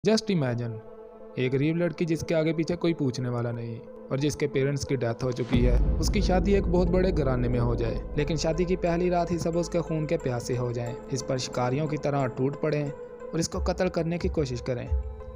Just imagine एक गरीब लड़की जिसके आगे पीछे कोई पूछने वाला नहीं और जिसके पेरेंट्स की डेथ हो चुकी है, उसकी शादी एक बहुत बड़े घराने में हो जाए, लेकिन शादी की पहली रात ही सब उसके खून के प्यासे हो जाएं, इस पर शिकारियों की तरह टूट पड़ें और इसको कत्ल करने की कोशिश करें,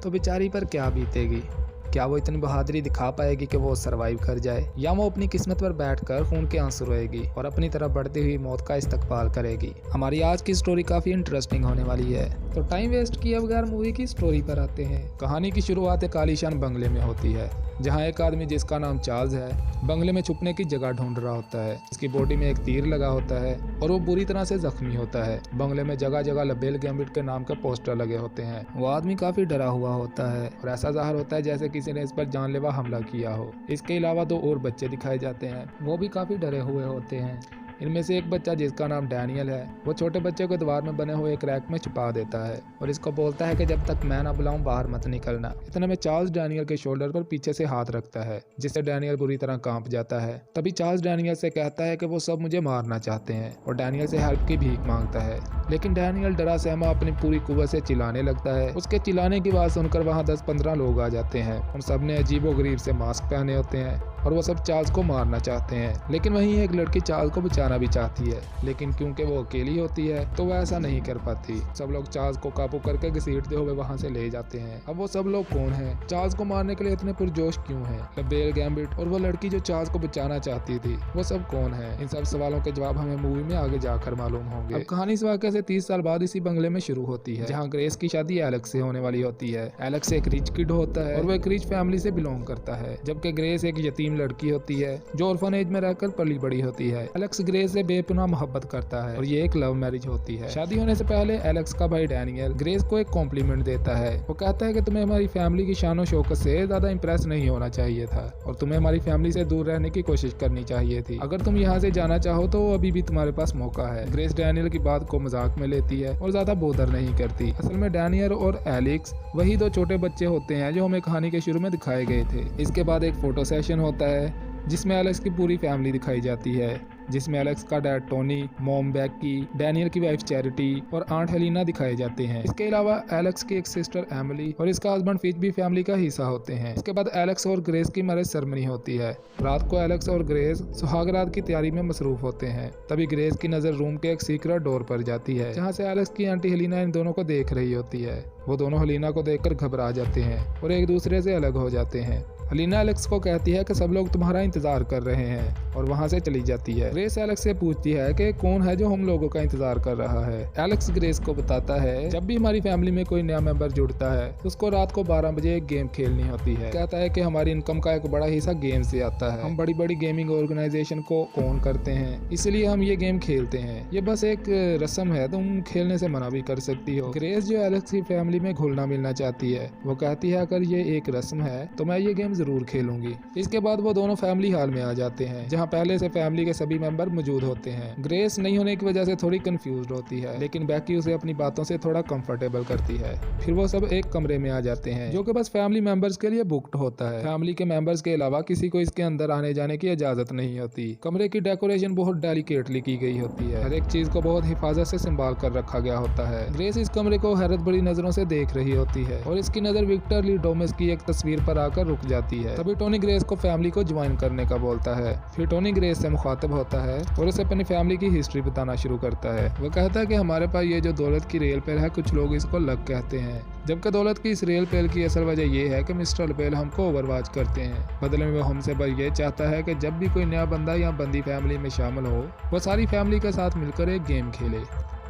तो बेचारी पर क्या बीतेगी। क्या वो इतनी बहादुरी दिखा पाएगी कि वो सरवाइव कर जाए, या वो अपनी किस्मत पर बैठकर खून के आंसू रोएगी और अपनी तरफ बढ़ती हुई मौत का इस्तकबाल करेगी। हमारी आज की स्टोरी काफी इंटरेस्टिंग होने वाली है, तो टाइम वेस्ट किए बगैर मूवी की स्टोरी पर आते हैं। कहानी की शुरुआत एक आलीशान बंगले में होती है, जहाँ एक आदमी जिसका नाम चार्ल्स है बंगले में छुपने की जगह ढूंढ रहा होता है। उसकी बॉडी में एक तीर लगा होता है और वो बुरी तरह से जख्मी होता है। बंगले में जगह जगह लबेल गैम्बिट के नाम के पोस्टर लगे होते हैं। वो आदमी काफी डरा हुआ होता है और ऐसा जाहिर होता है जैसे किसी ने इस पर जानलेवा हमला किया हो। इसके अलावा दो और बच्चे दिखाए जाते हैं, वो भी काफी डरे हुए होते हैं। इनमें से एक बच्चा जिसका नाम डैनियल है, वो छोटे बच्चे को दीवार में बने हुए एक रैक में छुपा देता है और इसको बोलता है कि जब तक मैं ना बुलाऊं बाहर मत निकलना। इतने में चार्ल्स डैनियल के शोल्डर पर पीछे से हाथ रखता है, जिससे डैनियल बुरी तरह कांप जाता है। तभी चार्ल्स डैनियल से कहता है कि वो सब मुझे मारना चाहते हैं और डैनियल से हेल्प की भीख मांगता है, लेकिन डैनियल डरा सहमा अपनी पूरी कुव्वत से चिल्लाने लगता है। उसके चिल्लाने की आवाज सुनकर वहाँ 10-15 लोग आ जाते हैं। उन सब ने अजीबोगरीब से मास्क पहने होते हैं और वो सब चार्ल्स को मारना चाहते हैं, लेकिन वहीं एक लड़की चार्ल्स को बचाना भी चाहती है, लेकिन क्योंकि वो अकेली होती है तो वह ऐसा नहीं कर पाती। सब लोग चार्ल्स को काबू करके घसीटते हुए वहां से ले जाते हैं। अब वो सब लोग कौन हैं? चार्ल्स को मारने के लिए इतने पुरजोश क्यों हैं? लबेल गैम्बिट और वो लड़की जो चार्ल्स को बचाना चाहती थी, वो सब कौन है? इन सब सवालों के जवाब हमें मूवी में आगे जाकर मालूम होंगे। अब कहानी इस वाकये से 30 साल बाद इसी बंगले में शुरू होती है, जहाँ ग्रेस की शादी एलेक्स से होने वाली होती है। एलेक्स एक रिच किड होता है और वो एक रिच फैमिली से बिलोंग करता है, जबकि ग्रेस एक यतीम लड़की होती है जो ऑर्फनेज में रहकर पली बड़ी होती है। एलेक्स ग्रेस से बेपनाह मोहब्बत करता है और ये एक लव मैरिज होती है। शादी होने से पहले एलेक्स का भाई डैनियल ग्रेस को एक कॉम्प्लीमेंट देता है। वो कहता है कि तुम्हें हमारी फैमिली की शान और शौकत से ज्यादा इंप्रेस नहीं होना चाहिए था और तुम्हें हमारी फैमिली से दूर रहने की कोशिश करनी चाहिए थी। अगर तुम यहाँ से जाना चाहो तो अभी भी तुम्हारे पास मौका है। ग्रेस डैनियल की बात को मजाक में लेती है और ज्यादा बोदर नहीं करती। असल में डैनियल और एलेक्स वही दो छोटे बच्चे होते हैं जो हमें कहानी के शुरू में दिखाए गए थे। इसके बाद एक फोटो सेशन होता है जिसमें एलेक्स की पूरी फैमिली दिखाई जाती है, जिसमें एलेक्स का dad Tony, mom Becky, Daniel की वाइफ चैरिटी और आंट हेलिना दिखाए जाते हैं। इसके अलावा एलेक्स की एक सिस्टर एमिली और इसका हस्बैंड फिच भी फैमिली का हिस्सा होते हैं। इसके बाद एलेक्स और ग्रेस की मैरिज सेरेमनी होती है। रात को एलेक्स और ग्रेस सुहागरात की तैयारी में मसरूफ होते हैं। तभी ग्रेस की नजर रूम के एक सीक्रेट डोर पर जाती है, जहाँ से एलेक्स की आंटी हेलिना इन दोनों को देख रही होती है। वो दोनों हेलिना को देखकर घबरा जाते हैं और एक दूसरे से अलग हो जाते हैं। हेलिना एलेक्स को कहती है कि सब लोग तुम्हारा इंतजार कर रहे हैं और वहां से चली जाती है। ग्रेस एलेक्स से पूछती है कि कौन है जो हम लोगों का इंतजार कर रहा है। एलेक्स ग्रेस को बताता है जब भी हमारी फैमिली में कोई नया मेंबर जुड़ता है तो उसको रात को 12 बजे एक गेम खेलनी होती है। कहता है कि हमारी इनकम का एक बड़ा हिस्सा गेम से आता है। हम बड़ी बड़ी गेमिंग ऑर्गेनाइजेशन को ओन करते हैं, इसलिए हम ये गेम खेलते हैं। ये बस एक रस्म है, तुम खेलने से मना भी कर सकती हो। ग्रेस जो एलेक्स की फैमिली में घुलना मिलना चाहती है, वो कहती है अगर ये एक रस्म है तो मैं ये गेम जरूर खेलूंगी। इसके बाद वो दोनों फैमिली हॉल में आ जाते हैं, जहाँ पहले से फैमिली के सभी मेंबर मौजूद होते हैं। ग्रेस नहीं होने की वजह से थोड़ी कंफ्यूज होती है, लेकिन बेकी उसे अपनी बातों से थोड़ा कंफर्टेबल करती है। फिर वो सब एक कमरे में आ जाते हैं जो कि बस फैमिली मेंबर्स के लिए बुक्ड होता है। फैमिली के मेंबर्स के अलावा किसी को इसके अंदर आने जाने की इजाजत नहीं होती। कमरे की डेकोरेशन बहुत डेलिकेटली की गई होती है, हर एक चीज को बहुत हिफाजत से संभाल कर रखा गया होता है। ग्रेस इस कमरे को हैरत बड़ी नजरों से देख रही होती है और इसकी नजर विक्टर ली डोमेस की एक तस्वीर पर आकर रुक जाती है। तभी टोनी ग्रेस को फैमिली को ज्वाइन करने का बोलता है। फिर टोनी ग्रेस से मुखातिब होता है और उसे अपनी फैमिली की हिस्ट्री बताना शुरू करता है। वो कहता है कि हमारे पास ये जो दौलत की रेल पेल है, कुछ लोग इसको लक कहते हैं, जबकि दौलत की इस रेल पेल की असल वजह ये है कि मिस्टर लबेल हमको ओवरवॉच करते हैं। बदले में वो हमसे बस ये चाहता है कि जब भी कोई नया बंदा या बंदी फैमिली में शामिल हो, वो सारी फैमिली के साथ मिलकर एक गेम खेले।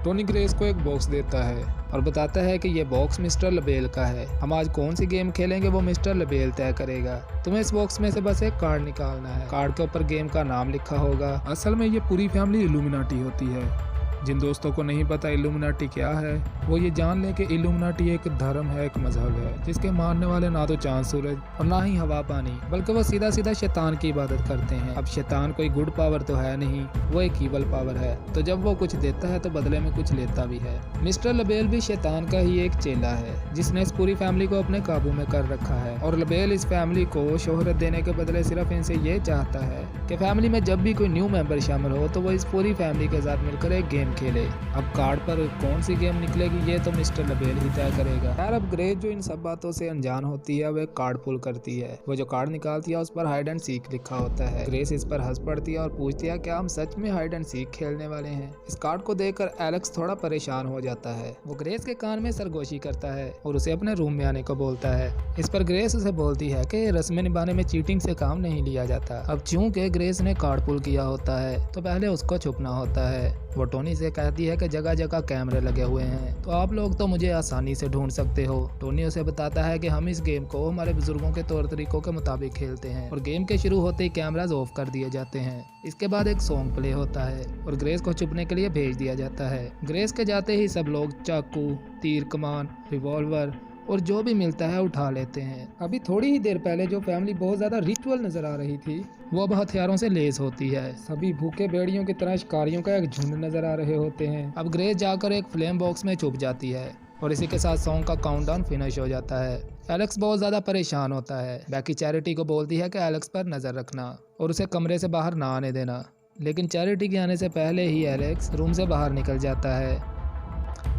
टोनी ग्रेस को एक बॉक्स देता है और बताता है कि ये बॉक्स मिस्टर लबेल का है। हम आज कौन सी गेम खेलेंगे वो मिस्टर लबेल तय करेगा। तुम्हें इस बॉक्स में से बस एक कार्ड निकालना है। कार्ड के ऊपर गेम का नाम लिखा होगा। असल में ये पूरी फैमिली इल्यूमिनाटी होती है। जिन दोस्तों को नहीं पता इल्यूमिनाटी क्या है, वो ये जान लें कि इल्यूमिनाटी एक धर्म है, एक मजहब है, जिसके मानने वाले ना तो चांद सूरज और ना ही हवा पानी, बल्कि वो सीधा सीधा शैतान की इबादत करते हैं। अब शैतान कोई गुड पावर तो है नहीं, वो एक ईवल पावर है, तो जब वो कुछ देता है तो बदले में कुछ लेता भी है। मिस्टर लबेल भी शैतान का ही एक चेला है, जिसने इस पूरी फैमिली को अपने काबू में कर रखा है और लबेल इस फैमिली को शोहरत देने के बदले सिर्फ इनसे ये चाहता है कि फैमिली में जब भी कोई न्यू मेंबर शामिल हो तो वो इस पूरी फैमिली के साथ मिलकर एक गेम गेम खेले। अब कार्ड पर कौन सी गेम निकलेगी ये तो मिस्टर लबेल ही तय करेगा। यार अब ग्रेस जो इन सब बातों से अनजान होती है वह कार्ड पुल करती है। वो जो कार्ड निकालती है उस पर हाइड एंड सीक लिखा होता है। ग्रेस इस पर हंस पड़ती है और पूछती है क्या हम सच में हाइड एंड सीक खेलने वाले हैं। इस कार्ड को देखकर एलेक्स थोड़ा परेशान हो जाता है। वो ग्रेस के कान में सरगोशी करता है और उसे अपने रूम में आने को बोलता है। इस पर ग्रेस उसे बोलती है कि रस्में निभाने में चीटिंग से काम नहीं लिया जाता। अब चूंकि ग्रेस ने कार्ड पुल किया होता है तो पहले उसको छुपना होता है। वो टोनी से कहती है कि जगह जगह कैमरे लगे हुए हैं तो आप लोग तो मुझे आसानी से ढूंढ सकते हो। टोनी उसे बताता है कि हम इस गेम को हमारे बुजुर्गों के तौर तरीकों के मुताबिक खेलते हैं और गेम के शुरू होते ही कैमराज ऑफ कर दिए जाते हैं। इसके बाद एक सॉन्ग प्ले होता है और ग्रेस को छुपने के लिए भेज दिया जाता है। ग्रेस के जाते ही सब लोग चाकू, तीर कमान, रिवॉल्वर और जो भी मिलता है उठा लेते हैं। अभी थोड़ी ही देर पहले जो फैमिली बहुत ज्यादा रिचुअल नजर आ रही थी वो अब हथियारों से लेस होती है। सभी भूखे भेड़ियों की तरह शिकारियों का एक झुंड नजर आ रहे होते हैं। अब ग्रेस जाकर एक फ्लेम बॉक्स में छुप जाती है और इसी के साथ सॉन्ग का काउंटडाउन फिनिश हो जाता है। एलेक्स बहुत ज्यादा परेशान होता है। बैकी चैरिटी को बोलती है कि एलेक्स पर नजर रखना और उसे कमरे से बाहर ना आने देना, लेकिन चैरिटी के आने से पहले ही एलेक्स रूम से बाहर निकल जाता है।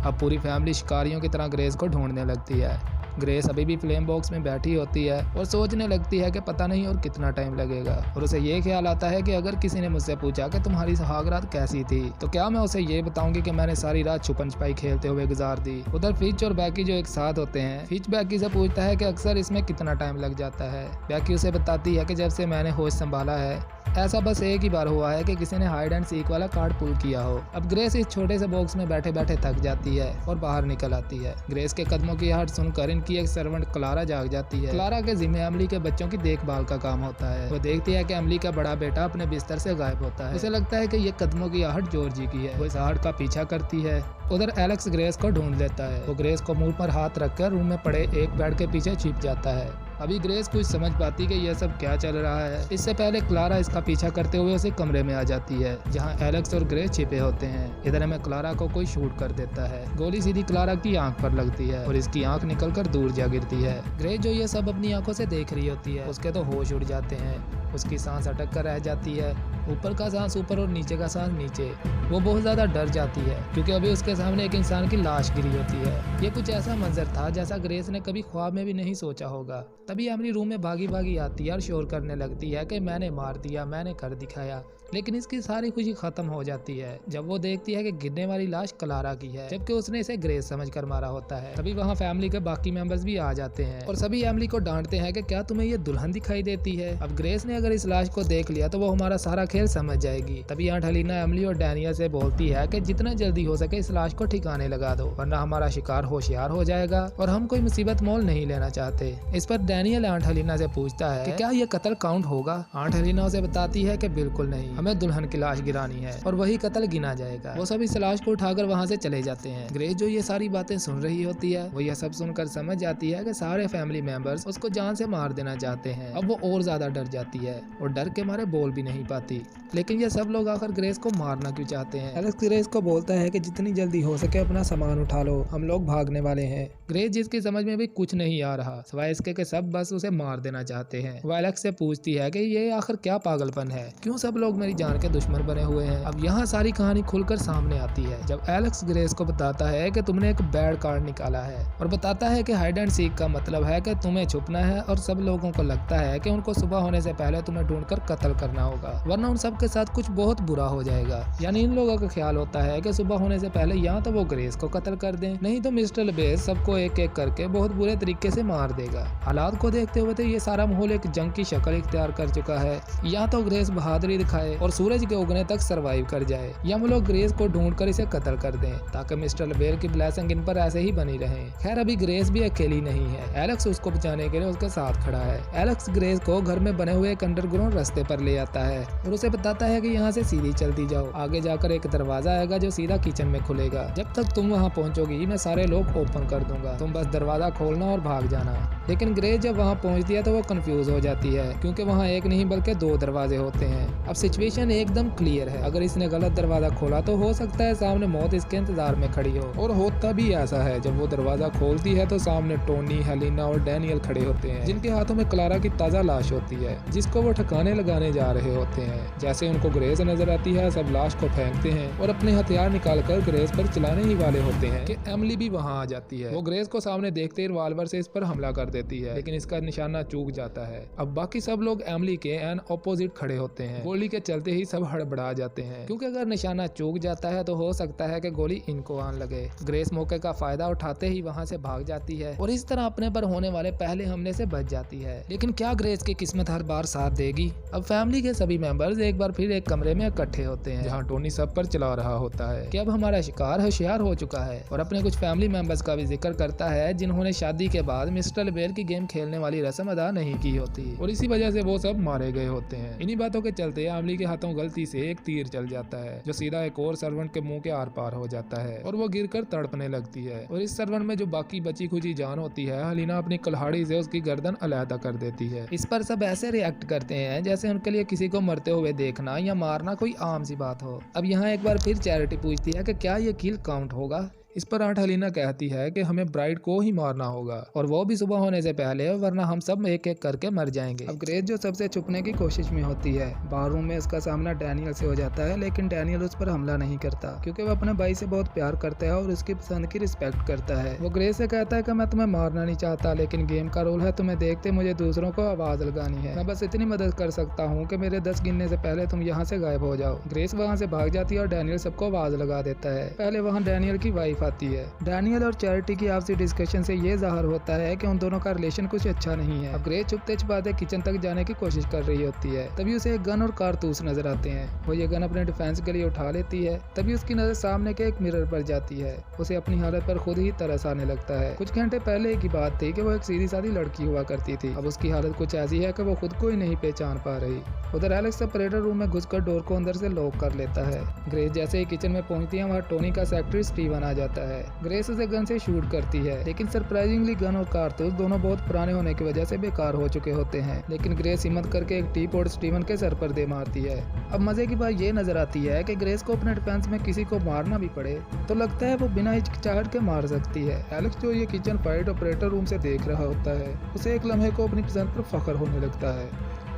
अब पूरी फैमिली शिकारियों की तरह ग्रेस को ढूंढने लगती है। ग्रेस अभी भी फ्लेम बॉक्स में बैठी होती है और सोचने लगती है कि पता नहीं और कितना टाइम लगेगा। और उसे ये ख्याल आता है कि अगर किसी ने मुझसे पूछा कि तुम्हारी सुहाग रात कैसी थी तो क्या मैं उसे ये बताऊंगी कि मैंने सारी रात छुपन छुपाई खेलते हुए गुजार दी। उधर फिच और बैकी जो एक साथ होते हैं, फिच बैकी से पूछता है कि अक्सर इसमें कितना टाइम लग जाता है। बैकी उसे बताती है कि जब से मैंने होश संभाला है ऐसा बस एक ही बार हुआ है कि किसी ने हाइड एंड सीक वाला कार्ड पुल किया हो। अब ग्रेस इस छोटे से बॉक्स में बैठे बैठे थक जाती है और बाहर निकल आती है। ग्रेस के कदमों की आहट सुनकर इनकी एक सर्वेंट क्लारा जाग जाती है। क्लारा के जिम्मे अमली के बच्चों की देखभाल का काम होता है। वो देखती है कि अमली का बड़ा बेटा अपने बिस्तर से गायब होता है। उसे लगता है कि ये कदमों की आहट जॉर्जी की है। वो इस आहट का पीछा करती है। उधर एलेक्स ग्रेस को ढूंढ लेता है। वो ग्रेस को मुंह पर हाथ रखकर रूम में पड़े एक बेड के पीछे छिप जाता है। अभी ग्रेस कुछ समझ पाती कि यह सब क्या चल रहा है। इससे पहले क्लारा इसका पीछा करते हुए उसे कमरे में आ जाती है जहां एलेक्स और ग्रेस छिपे होते हैं। इधर में क्लारा को कोई शूट कर देता है। गोली सीधी क्लारा की आंख पर लगती है और इसकी आंख निकलकर दूर जा गिरती है। ग्रेस जो ये सब अपनी आंखों से देख रही होती है उसके तो होश उड़ जाते हैं। उसकी सांस अटक कर रह जाती है। ऊपर का सांस ऊपर और नीचे का सांस नीचे। वो बहुत ज्यादा डर जाती है क्योंकि अभी उसके सामने एक इंसान की लाश गिरी होती है। ये कुछ ऐसा मंजर था जैसा ग्रेस ने कभी ख्वाब में भी नहीं सोचा होगा। तभी अमली रूम में भागी भागी आती है और शोर करने लगती है कि मैंने मार दिया, मैंने कर दिखाया। लेकिन इसकी सारी खुशी खत्म हो जाती है जब वो देखती है कि गिरने वाली लाश क्लारा की है, जबकि उसने इसे ग्रेस समझकर मारा होता है। तभी वहाँ फैमिली के बाकी मेंबर्स भी आ जाते हैं और सभी एमिली को डांटते हैं कि क्या तुम्हें ये दुल्हन दिखाई देती है। अब ग्रेस ने अगर इस लाश को देख लिया तो वो हमारा सारा खेल समझ जाएगी। तभी आंट हलीना एमिली और डैनियल से बोलती है कि जितना जल्दी हो सके इस लाश को ठिकाने लगा दो, वरना हमारा शिकार होशियार हो जाएगा और हम कोई मुसीबत मोल नहीं लेना चाहते। इस पर डैनियल आंट हलीना से पूछता है कि क्या ये कत्ल काउंट होगा। आंट हलीना उसे बताती है कि बिल्कुल नहीं, हमें दुल्हन की लाश गिरानी है और वही कत्ल गिना जाएगा। वो सभी इस लाश को उठाकर वहाँ से चले जाते हैं। ग्रेस जो ये सारी बातें सुन रही होती है वो यह सब सुनकर समझ जाती है कि सारे फैमिली मेंबर्स उसको जान से मार देना चाहते हैं। अब वो और ज्यादा डर जाती है और डर के मारे बोल भी नहीं पाती। लेकिन ये सब लोग आकर ग्रेस को मारना क्यों चाहते हैं। एलेक्स ग्रेस को बोलता है कि जितनी जल्दी हो सके अपना सामान उठा लो, हम लोग भागने वाले हैं। ग्रेस जिसकी समझ में भी कुछ नहीं आ रहा सिवाय इसके कि सब बस उसे मार देना चाहते हैं। वो एलेक्स से पूछती है कि ये आखिर क्या पागलपन है, क्यों सब लोग मेरी जान के दुश्मन बने हुए हैं। अब यहाँ सारी कहानी खुलकर सामने आती है जब एलेक्स ग्रेस को बताता है कि तुमने एक बैड कार्ड निकाला है और बताता है कि हाइड एंड सीक का मतलब है कि तुम्हें छुपना है और सब लोगों को लगता है कि उनको सुबह होने से पहले तुम्हें ढूंढकर कत्ल करना होगा, वरना उन सब के साथ कुछ बहुत बुरा हो जाएगा। यानी इन लोगों का ख्याल होता है कि सुबह होने से पहले या तो वो ग्रेस को कत्ल कर दें, नहीं तो मिस्टर बेस सबको एक एक करके बहुत बुरे तरीके से मार देगा। हालात को देखते हुए तो ये सारा माहौल एक जंग की शक्ल इख्तियार कर चुका है। या तो ग्रेस बहादुरी दिखाए और सूरज के उगने तक सरवाइव कर जाए, या वो लोग ग्रेस को ढूंढकर इसे कत्ल कर दें ताकि मिस्टर बेर की ब्लेसिंग इन पर ऐसे ही बनी रहे। खैर अभी ग्रेस भी अकेली नहीं है, एलेक्स उसको बचाने के लिए उसके साथ खड़ा है। एलेक्स ग्रेस को घर में बने हुए एक अंडरग्राउंड रास्ते पर ले आता है और उसे बताता है कि यहाँ से सीधी चलती जाओ, आगे जाकर एक दरवाजा आएगा जो सीधा किचन में खुलेगा। जब तक तुम वहाँ पहुँचोगी मैं सारे लोग ओपन कर दूंगा, तुम बस दरवाजा खोलना और भाग जाना। लेकिन ग्रेस जब वहाँ पहुँचती है तो वो कंफ्यूज हो जाती है क्योंकि वहाँ एक नहीं बल्कि 2 दरवाजे होते हैं। अब सिचुएशन एकदम क्लियर है, अगर इसने गलत दरवाजा खोला तो हो सकता है सामने मौत इसके इंतजार में खड़ी हो। और होता भी ऐसा है, जब वो दरवाजा खोलती है तो सामने टोनी, हेलिना और डैनियल खड़े होते हैं, जिनके हाथों में क्लारा की ताजा लाश होती है जिसको वो ठिकाने लगाने जा रहे होते हैं। जैसे उनको ग्रेस नजर आती है, सब लाश को फेंकते हैं और अपने हथियार निकालकर ग्रेस पर चलाने ही वाले होते हैं कि एमिली भी वहाँ आ जाती है। वो ग्रेस को सामने देखते ही रिवॉल्वर से इस पर हमला कर देती है, लेकिन इसका निशाना चूक जाता है। अब बाकी सब लोग एमिली के एन ऑपोजिट खड़े होते हैं। गोली के चलते ही सब हड़बड़ा जाते हैं क्योंकि अगर निशाना चूक जाता है तो हो सकता है कि गोली इनको आन लगे। ग्रेस मौके का फायदा उठाते ही वहाँ से भाग जाती है और इस तरह अपने पर होने वाले पहले हमले से बच जाती है। लेकिन क्या ग्रेस की किस्मत हर बार साथ देगी? अब फैमिली के सभी मेंबर्स एक बार फिर एक कमरे में इकट्ठे होते हैं जहाँ टोनी सब पर चला रहा होता है कि अब हमारा शिकार होशियार हो चुका है, और अपने कुछ फैमिली मेंबर्स का भी जिक्र करता है जिन्होंने शादी के बाद मिस्टर लेबेल की गेम खेलने वाली रस्म अदा नहीं की होती और इसी वजह से वो सब मारे गए होते हैं। इन्हीं बातों के चलते एमिली के हाथों गलती से एक तीर चल जाता है जो सीधा एक और सर्वेंट के मुंह के आर पार हो जाता है और वो गिरकर तड़पने लगती है। और इस सर्वेंट में जो बाकी बची खुची जान होती है, हेलिना अपनी कुल्हाड़ी से उसकी गर्दन अलहदा कर देती है। इस पर सब ऐसे रिएक्ट करते हैं जैसे उनके लिए किसी को मरते हुए देखना या मारना कोई आम सी बात हो। अब यहाँ एक बार फिर चैरिटी पूछती है कि क्या ये किल काउंट होगा। इस पर आंट हेलिना कहती है कि हमें ब्राइड को ही मारना होगा और वो भी सुबह होने से पहले, वरना हम सब एक एक करके मर जाएंगे। अब ग्रेस जो सबसे छुपने की कोशिश में होती है, बाथरूम में उसका सामना डैनियल से हो जाता है, लेकिन डैनियल उस पर हमला नहीं करता क्योंकि वो अपने भाई से बहुत प्यार करता है और उसकी पसंद की रिस्पेक्ट करता है। वो ग्रेस से कहता है कि मैं तुम्हें मारना नहीं चाहता, लेकिन गेम का रूल है, तुम्हें देखते मुझे दूसरों को आवाज लगानी है। मैं बस इतनी मदद कर सकता हूँ कि मेरे 10 गिनने से पहले तुम यहाँ से गायब हो जाओ। ग्रेस वहाँ से भाग जाती है और डैनियल सबको आवाज लगा देता है। पहले वहाँ डैनियल की वाइफ आती है। डैनियल और चैरिटी की आपसी डिस्कशन से ये जाहिर होता है कि उन दोनों का रिलेशन कुछ अच्छा नहीं है। अब ग्रेस छुपते छुपाते किचन तक जाने की कोशिश कर रही होती है, तभी उसे एक गन और कारतूस नजर आते हैं। वो ये गन अपने डिफेंस के लिए उठा लेती है, तभी उसकी नजर सामने के एक मिरर पर जाती है। उसे अपनी हालत पर खुद ही तरस आने लगता है। कुछ घंटे पहले की बात थी कि वो एक सीधी सादी लड़की हुआ करती थी, अब उसकी हालत कुछ ऐसी है कि वो खुद को ही नहीं पहचान पा रही। उधर एलेक्स ऑपरेटर रूम में घुसकर डोर को अंदर से लॉक कर लेता है। ग्रेस जैसे ही किचन में पहुंचती है, वहाँ टोनी का सेक्रेटरी स्टीवन आ जाता है। ग्रेस उसे गन से शूट करती है, लेकिन सरप्राइजिंगली गन और कारतूस दोनों बहुत पुराने होने की वजह से बेकार हो चुके होते हैं। लेकिन ग्रेस हिम्मत करके एक टी पॉट स्टीवन के सर पर दे मारती है। अब मजे की बात ये नजर आती है कि ग्रेस को अपने डिफेंस में किसी को मारना भी पड़े तो लगता है वो बिना हिचकिचाहट के मार सकती है। एलेक्स जो ये किचन फाइट ऑपरेटर रूम से देख रहा होता है, उसे एक लम्हे को अपनी पसंद पर फख्र होने लगता है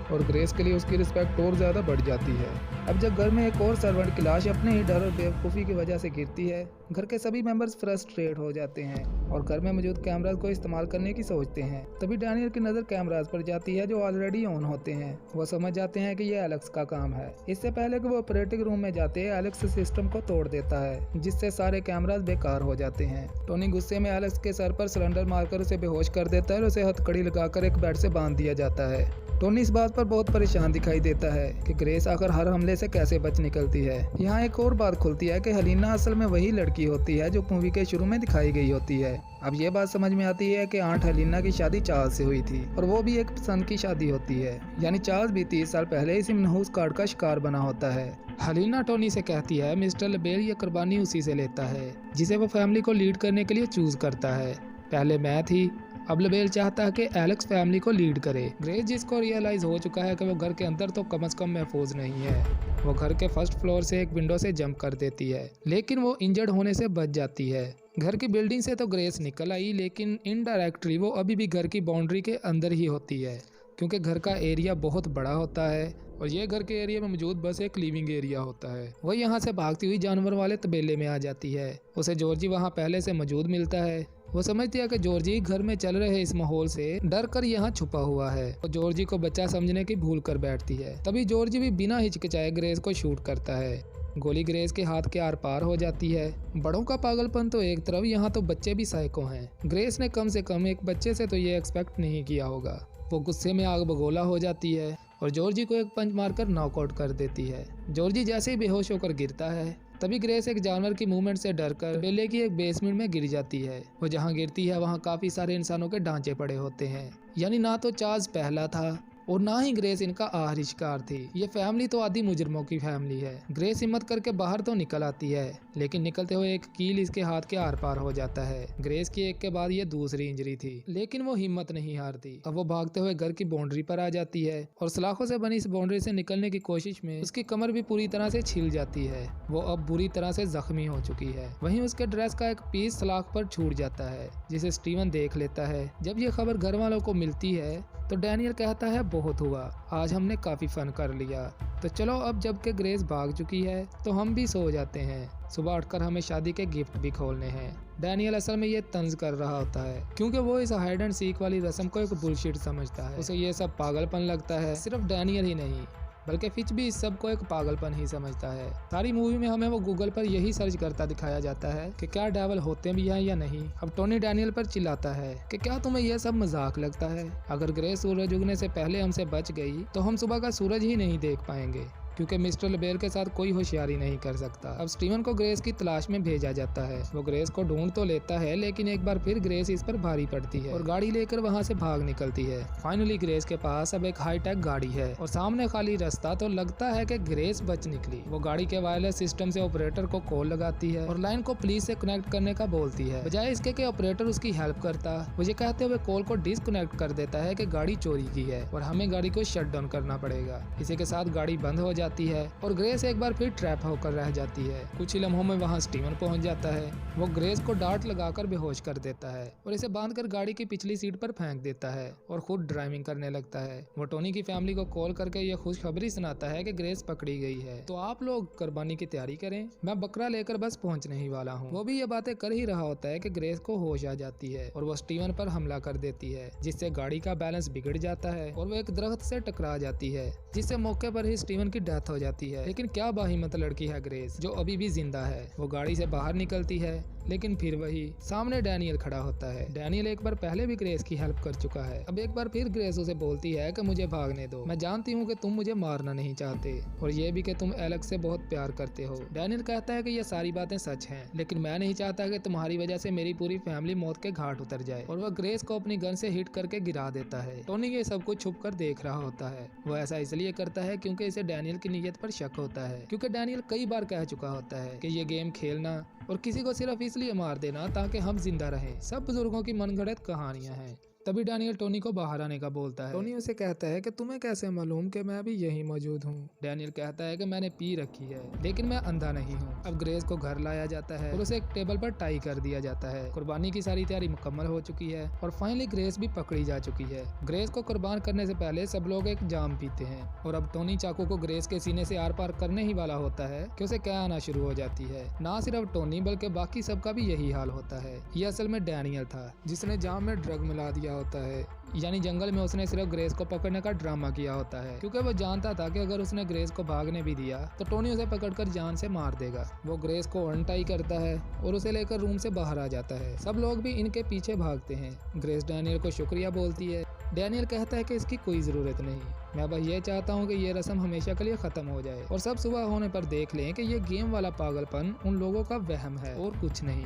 और ग्रेस के लिए उसकी रिस्पेक्ट और ज्यादा बढ़ जाती है। अब जब घर में एक और सर्वेंट की लाश अपने ही डर और बेवकूफ़ी की वजह से गिरती है, घर के सभी मेंबर्स फ्रस्ट्रेट हो जाते हैं और घर में मौजूद कैमराज को इस्तेमाल करने की सोचते हैं। तभी डैनियल की नज़र कैमराज पर जाती है जो ऑलरेडी ऑन होते हैं। वो समझ जाते हैं कि ये एलेक्स का काम है। इससे पहले कि वो ऑपरेटिंग रूम में जाते हैं, एलेक्स सिस्टम को तोड़ देता है जिससे सारे कैमराज बेकार हो जाते हैं। टोनी गुस्से में एलेक्स के सर पर सिलेंडर मारकर उसे बेहोश कर देता है और उसे हथकड़ी लगाकर एक बेड से बांध दिया जाता है। टोनी इस बात पर बहुत परेशान दिखाई देता है कि ग्रेस आखिर हर हमले से कैसे बच निकलती है। यहाँ एक और बात खुलती है कि हेलिना असल में वही लड़की होती है जो मूवी के शुरू में दिखाई गई होती है। अब ये बात समझ में आती है कि आंट हेलिना की शादी चार्ल्स से हुई थी और वो भी एक पसंद की शादी होती है, यानी चार्ल्स भी 30 साल पहले इसी मनहूस कार्ड का शिकार बना होता है। हेलिना टोनी से कहती है मिस्टर लेबेल ये कुर्बानी उसी से लेता है जिसे वो फैमिली को लीड करने के लिए चूज करता है। पहले मैं थी, अब लेबेल चाहता है कि एलेक्स फैमिली को लीड करे। ग्रेस जिसको रियलाइज हो चुका है कि वो घर के अंदर तो कम से कम महफूज नहीं है, वो घर के फर्स्ट फ्लोर से एक विंडो से जंप कर देती है, लेकिन वो इंजर्ड होने से बच जाती है। घर की बिल्डिंग से तो ग्रेस निकल आई, लेकिन इनडायरेक्टली वो अभी भी घर की बाउंड्री के अंदर ही होती है क्योंकि घर का एरिया बहुत बड़ा होता है और ये घर के एरिया में मौजूद बस एक लिविंग एरिया होता है। वो यहाँ से भागती हुई जानवर वाले तबेले में आ जाती है। उसे जॉर्जी वहाँ पहले से मौजूद मिलता है। वो समझती है कि जॉर्जी घर में चल रहे इस माहौल से डर कर यहाँ छुपा हुआ है और जॉर्जी को बच्चा समझने की भूल कर बैठती है। तभी जॉर्जी भी बिना हिचकिचाए ग्रेस को शूट करता है। गोली ग्रेस के हाथ के आर पार हो जाती है। बड़ों का पागलपन तो एक तरफ, यहाँ तो बच्चे भी साइको हैं। ग्रेस ने कम से कम एक बच्चे से तो ये एक्सपेक्ट नहीं किया होगा। वो गुस्से में आग बगोला हो जाती है और जॉर्जी को एक पंच मारकर नॉकआउट कर देती है। जॉर्जी जैसे ही बेहोश होकर गिरता है, तभी ग्रेस एक जानवर की मूवमेंट से डरकर बेले की एक बेसमेंट में गिर जाती है। वो जहाँ गिरती है वहाँ काफी सारे इंसानों के ढांचे पड़े होते हैं, यानी ना तो चार्ल्स पहला था, और ना ही ग्रेस इनका आखिरी शिकार थी। ये फैमिली तो आधी मुजरमों की फैमिली है। ग्रेस हिम्मत करके बाहर तो निकल आती है, लेकिन निकलते हुए एक कील इसके हाथ के आर पार हो जाता है। ग्रेस की एक के बाद ये दूसरी इंजरी थी, लेकिन वो हिम्मत नहीं हारती। अब वो भागते हुए घर की बाउंड्री पर आ जाती है और सलाखों से बनी इस बाउंड्री से निकलने की कोशिश में उसकी कमर भी पूरी तरह से छिल जाती है। वो अब बुरी तरह से जख्मी हो चुकी है। वहीं उसके ड्रेस का एक पीस सलाख पर छूट जाता है, जिसे स्टीवन देख लेता है। जब ये खबर घर वालों को मिलती है तो डैनियल कहता है बहुत हुआ, आज हमने काफी फन कर लिया, तो चलो अब जबकि ग्रेस भाग चुकी है तो हम भी सो जाते हैं। सुबह उठकर हमें शादी के गिफ्ट भी खोलने हैं। डैनियल असल में ये तंज कर रहा होता है, क्योंकि वो इस हाइड एंड सीक वाली रस्म को एक बुलशिट समझता है। उसे ये सब पागलपन लगता है। सिर्फ डैनियल ही नहीं बल्कि फिच भी इस सब को एक पागलपन ही समझता है। सारी मूवी में हमें वो गूगल पर यही सर्च करता दिखाया जाता है कि क्या डेविल होते भी हैं या नहीं। अब टोनी डैनियल पर चिल्लाता है कि क्या तुम्हें यह सब मजाक लगता है? अगर ग्रेस सूरज उगने से पहले हमसे बच गई तो हम सुबह का सूरज ही नहीं देख पाएंगे, क्योंकि मिस्टर लेबेल के साथ कोई होशियारी नहीं कर सकता। अब स्टीवन को ग्रेस की तलाश में भेजा जाता है। वो ग्रेस को ढूंढ तो लेता है, लेकिन एक बार फिर ग्रेस इस पर भारी पड़ती है और गाड़ी लेकर वहां से भाग निकलती है। फाइनली ग्रेस के पास अब एक हाईटेक गाड़ी है और सामने खाली रास्ता, तो लगता है कि ग्रेस बच निकली। वो गाड़ी के वायरलेस सिस्टम से ऑपरेटर को कॉल लगाती है और लाइन को पुलिस से कनेक्ट करने का बोलती है। बजाय इसके कि ऑपरेटर उसकी हेल्प करता, वो ये कहते हुए कॉल को डिस्कनेक्ट कर देता है कि गाड़ी चोरी की है और हमें गाड़ी को शट डाउन करना पड़ेगा। इसी के साथ गाड़ी बंद हो जाती है और ग्रेस एक बार फिर ट्रैप होकर रह जाती है। कुछ ही लम्हों में वहां स्टीवन पहुंच जाता है। वो ग्रेस को डांट लगाकर बेहोश कर देता है और इसे बांधकर गाड़ी की पिछली सीट पर फेंक देता है और खुद ड्राइविंग करने लगता है। वो टोनी की फैमिली को कॉल करके ये खुशखबरी सुनाता है कि ग्रेस पकड़ी गई है, तो आप लोग कुर्बानी की तैयारी करें, मैं बकरा लेकर बस पहुंचने ही वाला हूँ। वो भी ये बातें कर ही रहा होता है कि ग्रेस को होश आ जाती है और वो स्टीवन पर हमला कर देती है, जिससे गाड़ी का बैलेंस बिगड़ जाता है और वो एक दरख्त से टकरा जाती है, जिससे मौके पर ही स्टीवन की डेथ हो जाती है। लेकिन क्या बाहिम्मत लड़की है ग्रेस, जो अभी भी जिंदा है। वो गाड़ी से बाहर निकलती है, लेकिन फिर वही सामने डैनियल खड़ा होता है। डैनियल एक बार पहले भी ग्रेस की हेल्प कर चुका है। अब एक बार फिर ग्रेस उसे बोलती है कि मुझे भागने दो, मैं जानती हूँ कि तुम मुझे मारना नहीं चाहते और ये भी कि तुम एलेक्स से बहुत प्यार करते हो। डैनियल कहता है कि ये सारी बातें सच हैं, लेकिन मैं नहीं चाहता कि तुम्हारी वजह से मेरी पूरी फैमिली मौत के घाट उतर जाए, और वह ग्रेस को अपनी गन से हिट करके गिरा देता है। टोनी ये सब कुछ छुप कर देख रहा होता है। वो ऐसा इसलिए करता है क्योंकि इसे डैनियल की नीयत पर शक होता है, क्योंकि डैनियल कई बार कह चुका होता है कि ये गेम खेलना और किसी को सिर्फ इसलिए मार देना ताकि हम जिंदा रहें सब बुजुर्गों की मनगढ़ंत कहानियां हैं। तभी डैनियल टोनी को बाहर आने का बोलता है। टोनी उसे कहता है कि तुम्हें कैसे मालूम कि मैं भी यहीं मौजूद हूँ? डैनियल कहता है कि मैंने पी रखी है, लेकिन मैं अंधा नहीं हूँ। अब ग्रेस को घर लाया जाता है और उसे एक टेबल पर टाई कर दिया जाता है। कुर्बानी की सारी तैयारी मुकम्मल हो चुकी है और फाइनली ग्रेस भी पकड़ी जा चुकी है। ग्रेस को कुर्बान करने से पहले सब लोग एक जाम पीते हैं और अब टोनी चाकू को ग्रेस के सीने से आर पार करने ही वाला होता है कि उसे क्या आना शुरू हो जाती है। ना सिर्फ टोनी बल्कि बाकी सबका भी यही हाल होता है। ये असल में डैनियल था जिसने जाम में ड्रग मिला दिया होता है, यानी जंगल में उसने सिर्फ ग्रेस को पकड़ने का ड्रामा किया होता है, क्योंकि वो जानता था कि अगर उसने ग्रेस को भागने भी दिया तो टोनी उसे पकड़कर जान से मार देगा। वो ग्रेस को अनटाई करता है और उसे लेकर रूम से बाहर आ जाता है। सब लोग भी इनके पीछे भागते हैं। ग्रेस डैनियल को शुक्रिया बोलती है। डैनियल कहता है कि इसकी कोई जरूरत नहीं, मैं बस ये चाहता हूँ कि ये रस्म हमेशा के लिए खत्म हो जाए और सब सुबह होने पर देख लें कि ये गेम वाला पागलपन उन लोगों का वहम है और कुछ नहीं।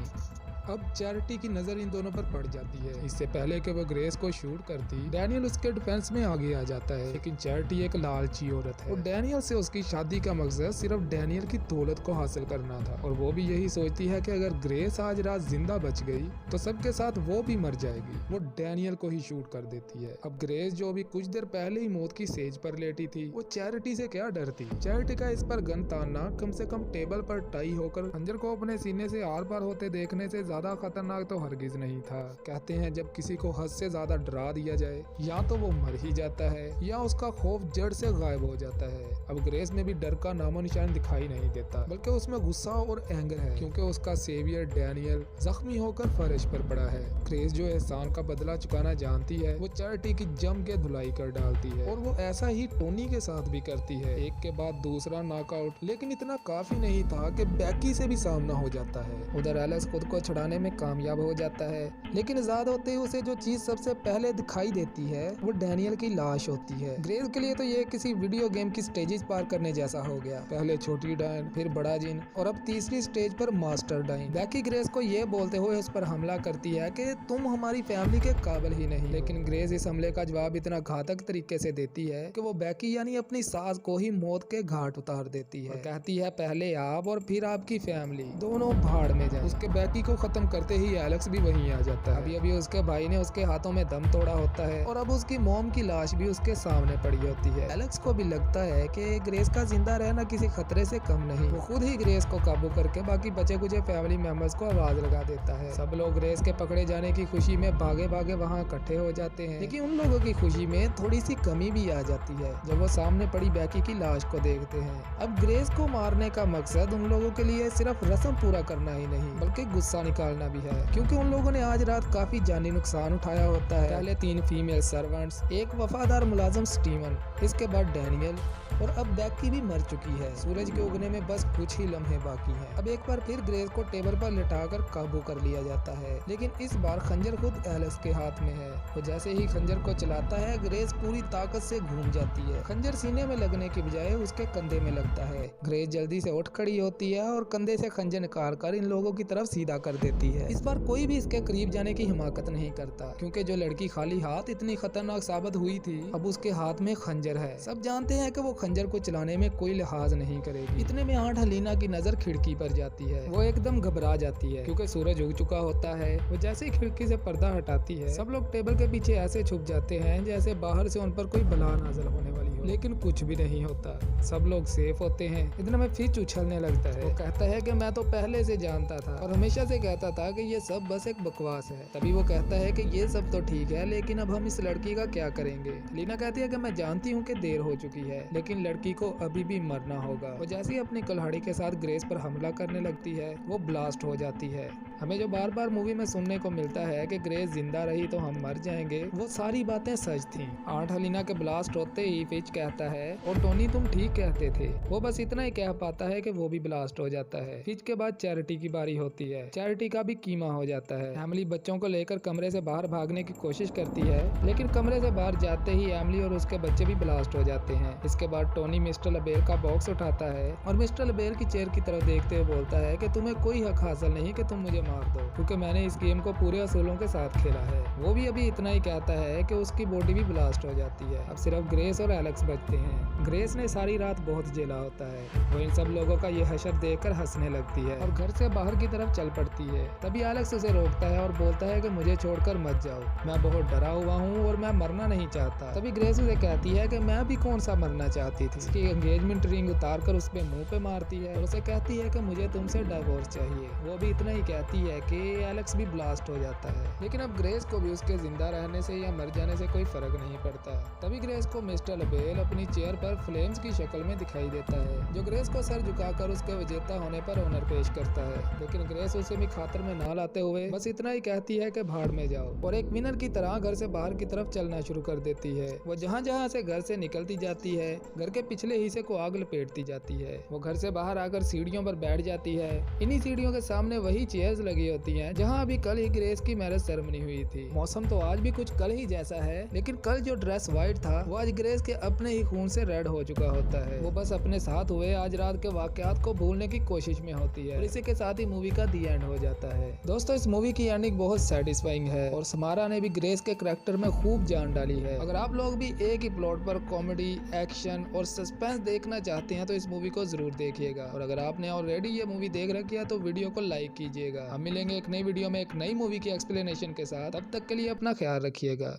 अब चैरिटी की नजर इन दोनों पर पड़ जाती है। इससे पहले कि वो ग्रेस को शूट करती, डैनियल उसके डिफेंस में आगे आ जाता है, लेकिन चैरिटी एक लालची औरत है और डैनियल से उसकी शादी का मकसद सिर्फ डैनियल की दौलत को हासिल करना था और वो भी यही सोचती है कि अगर ग्रेस आज रात जिंदा बच गई तो सबके साथ वो भी मर जाएगी। वो डैनियल को ही शूट कर देती है। अब ग्रेस जो भी कुछ देर पहले ही मौत की सेज पर लेटी थी, वो चैरिटी से क्या डरती। चैरिटी का इस पर गन तानना कम से कम टेबल पर टाई होकर खंजर को अपने सीने से आर पार होते देखने से ज्यादा खतरनाक तो हरगिज नहीं था। कहते हैं जब किसी को हद से ज्यादा डरा दिया जाए या तो वो मर ही जाता है या उसका खौफ जड़ से गायब हो जाता है। अब ग्रेस में भी डर का नामो निशान दिखाई नहीं देता, बल्कि उसमें गुस्सा और एंगर है, क्योंकि उसका सेवियर डैनियल जख्मी होकर फर्श पर पड़ा है। ग्रेस जो एहसान का बदला चुकाना जानती है, वो चैरिटी की जम के धुलाई कर डालती है और वो ऐसा ही टोनी के साथ भी करती है। एक के बाद दूसरा नॉकआउट, लेकिन इतना काफी नहीं था कि बैकी से भी सामना हो जाता है। उधर एलेक्स खुद को छुड़ा छुड़ाने में कामयाब हो जाता है, लेकिन आजाद होते ही उसे जो चीज सबसे पहले दिखाई देती है वो डैनियल की लाश होती है। ग्रेस के लिए तो ये किसी वीडियो गेम की स्टेजेस पार करने जैसा हो गया। पहले छोटी डायन, फिर बड़ा जिन और अब तीसरी स्टेज पर मास्टर डायन। बैकी ग्रेस को ये बोलते हुए उस पर हमला करती है कि तुम हमारी फैमिली के काबिल ही नहीं। लेकिन ग्रेस इस हमले का जवाब इतना घातक तरीके से देती है कि वो बैकी यानी अपनी सास को ही मौत के घाट उतार देती है। कहती है पहले आप और फिर आपकी फैमिली दोनों भाड़ में जाए। उसके बैकी को खत्म करते ही एलेक्स भी वहीं आ जाता है। अभी उसके भाई ने उसके हाथों में दम तोड़ा होता है और अब उसकी मॉम की लाश भी उसके सामने पड़ी होती है। एलेक्स को भी लगता है कि ग्रेस का जिंदा रहना किसी खतरे से कम नहीं। वो खुद ही ग्रेस को काबू करके बाकी बचे कुचे फैमिली मेंबर्स को आवाज लगा देता है। सब लोग ग्रेस के पकड़े जाने की खुशी में भागे भागे वहाँ इकट्ठे हो जाते हैं, लेकिन उन लोगों की खुशी में थोड़ी सी कमी भी आ जाती है जब वो सामने पड़ी बैकी की लाश को देखते हैं। अब ग्रेस को मारने का मकसद उन लोगों के लिए सिर्फ रस्म पूरा करना ही नहीं बल्कि गुस्सा निकालना भी है, क्योंकि उन लोगों ने आज रात काफी जानी नुकसान उठाया होता है। पहले 3 फीमेल सर्वेंट्स, एक वफादार मुलाजिम स्टीवन, इसके बाद डैनियल और अब बैकी भी मर चुकी है। सूरज के उगने में बस कुछ ही लम्हे बाकी हैं। अब एक बार फिर ग्रेस को टेबल पर लिटाकर काबू कर लिया जाता है, लेकिन इस बार खंजर खुद एलेक्स के हाथ में है। वो जैसे ही खंजर को चलाता है ग्रेस पूरी ताकत से घूम जाती है। खंजर सीने में लगने की बजाय उसके कंधे में लगता है। ग्रेस जल्दी से उठ खड़ी होती है और कंधे से खंजर निकाल कर इन लोगों की तरफ सीधा कर देती है। इस बार कोई भी इसके करीब जाने की हिमाकत नहीं करता, क्योंकि जो लड़की खाली हाथ इतनी खतरनाक साबित हुई थी अब उसके हाथ में खंजर है। सब जानते हैं कि वो खंजर को चलाने में कोई लिहाज नहीं करेगी। इतने में आंट हलीना की नजर खिड़की पर जाती है। वो एकदम घबरा जाती है क्योंकि सूरज उग चुका होता है। वो जैसे ही खिड़की से पर्दा हटाती है सब लोग टेबल के पीछे ऐसे छुप जाते हैं जैसे बाहर से उन पर कोई बला नाज़िल होने वाली हो, लेकिन कुछ भी नहीं होता। सब लोग सेफ होते हैं। इतने में फिच उछलने लगता है। वो कहता है कि मैं तो पहले से जानता था और हमेशा से कहता था कि ये सब बस एक बकवास है। तभी वो कहता है कि ये सब तो ठीक है, लेकिन अब हम इस लड़की का क्या करेंगे। लीना कहती है कि मैं जानती हूँ कि देर हो चुकी है, लेकिन लड़की को अभी भी मरना होगा। वो जैसे ही अपनी कुल्हाड़ी के साथ ग्रेस पर हमला करने लगती है वो ब्लास्ट हो जाती है। हमें जो बार बार मूवी में सुनने को मिलता है कि ग्रेस जिंदा रही तो हम मर जाएंगे, वो सारी बातें सच थी। आंट हलीना के ब्लास्ट होते ही फिच कहता है और टोनी तुम ठीक कहते थे। वो बस इतना ही कह पाता है कि वो भी ब्लास्ट हो जाता है। फिच के बाद चैरिटी की बारी होती है। चैरिटी का भी कीमा हो जाता है। एमिली बच्चों को लेकर कमरे से बाहर भागने की कोशिश करती है, लेकिन कमरे से बाहर जाते ही एमिली और उसके बच्चे भी ब्लास्ट हो जाते हैं। इसके बाद टोनी मिस्टर लबेल का बॉक्स उठाता है और मिस्टर लबेल की चेयर की तरफ देखते हुए बोलता है कि तुम्हें कोई हक हासिल नहीं कि तुम मुझे मार दो, क्योंकि मैंने इस गेम को पूरे असूलों के साथ खेला है। वो भी अभी इतना ही कहता है कि उसकी बॉडी भी ब्लास्ट हो जाती है। अब सिर्फ ग्रेस और एलेक्स बचते हैं। ग्रेस ने सारी रात बहुत झेला होता है। वो इन सब लोगों का ये हशर देखकर हंसने लगती है और घर से बाहर की तरफ चल पड़ती है। तभी एलेक्स उसे रोकता है और बोलता है कि मुझे छोड़कर मत जाओ, मैं बहुत डरा हुआ हूँ और मैं मरना नहीं चाहता। तभी ग्रेस उसे कहती है कि मैं भी कौन सा मरना चाहती थी। उसकी एंगेजमेंट रिंग उतार कर उसके मुंह पे मारती है और उसे कहती है कि मुझे तुमसे डाइवोर्स चाहिए। वो भी इतना ही कहती है कि एलेक्स भी ब्लास्ट हो जाता है। लेकिन अब ग्रेस को भी उसके जिंदा रहने से या मर जाने से कोई फर्क नहीं पड़ता। तभी ग्रेस को मिस्टर लबेल अपनी चेयर पर फ्लेम्स की शक्ल में दिखाई देता है, जो ग्रेस को सर झुकाकर उसके विजेता होने पर ऑनर पेश करता है। लेकिन ग्रेस उसे भी खातर में ना लाते हुए बस इतना ही कहती है कि भाड़ में जाओ और एक विनर की तरह घर से बाहर की तरफ चलना शुरू कर देती है। वो जहाँ जहाँ से घर से निकलती जाती है घर के पिछले हिस्से को आग लपेटती जाती है। वो घर से बाहर आकर सीढ़ियों पर बैठ जाती है। इन्हीं सीढ़ियों के सामने वही चेयर्स लगी होती हैं जहाँ अभी कल ही ग्रेस की मैरिज सेरेमनी हुई थी। मौसम तो आज भी कुछ कल ही जैसा है, लेकिन कल जो ड्रेस व्हाइट था वो आज ग्रेस के अपने ही खून से रेड हो चुका होता है। वो बस अपने साथ हुए आज रात के वाकयात को भूलने की कोशिश में होती है और इसी के साथ ही मूवी का दी एंड हो जाता है। दोस्तों इस मूवी की एंडिंग बहुत सेटिस्फाइंग है और समारा ने भी ग्रेस के कैरेक्टर में खूब जान डाली है। अगर आप लोग भी एक ही प्लॉट पर कॉमेडी, एक्शन और सस्पेंस देखना चाहते हैं तो इस मूवी को जरूर देखिएगा। और अगर आपने ऑलरेडी ये मूवी देख रखी है तो वीडियो को लाइक कीजिएगा। हम मिलेंगे एक नई वीडियो में एक नई मूवी की एक्सप्लेनेशन के साथ। तब तक के लिए अपना ख्याल रखिएगा।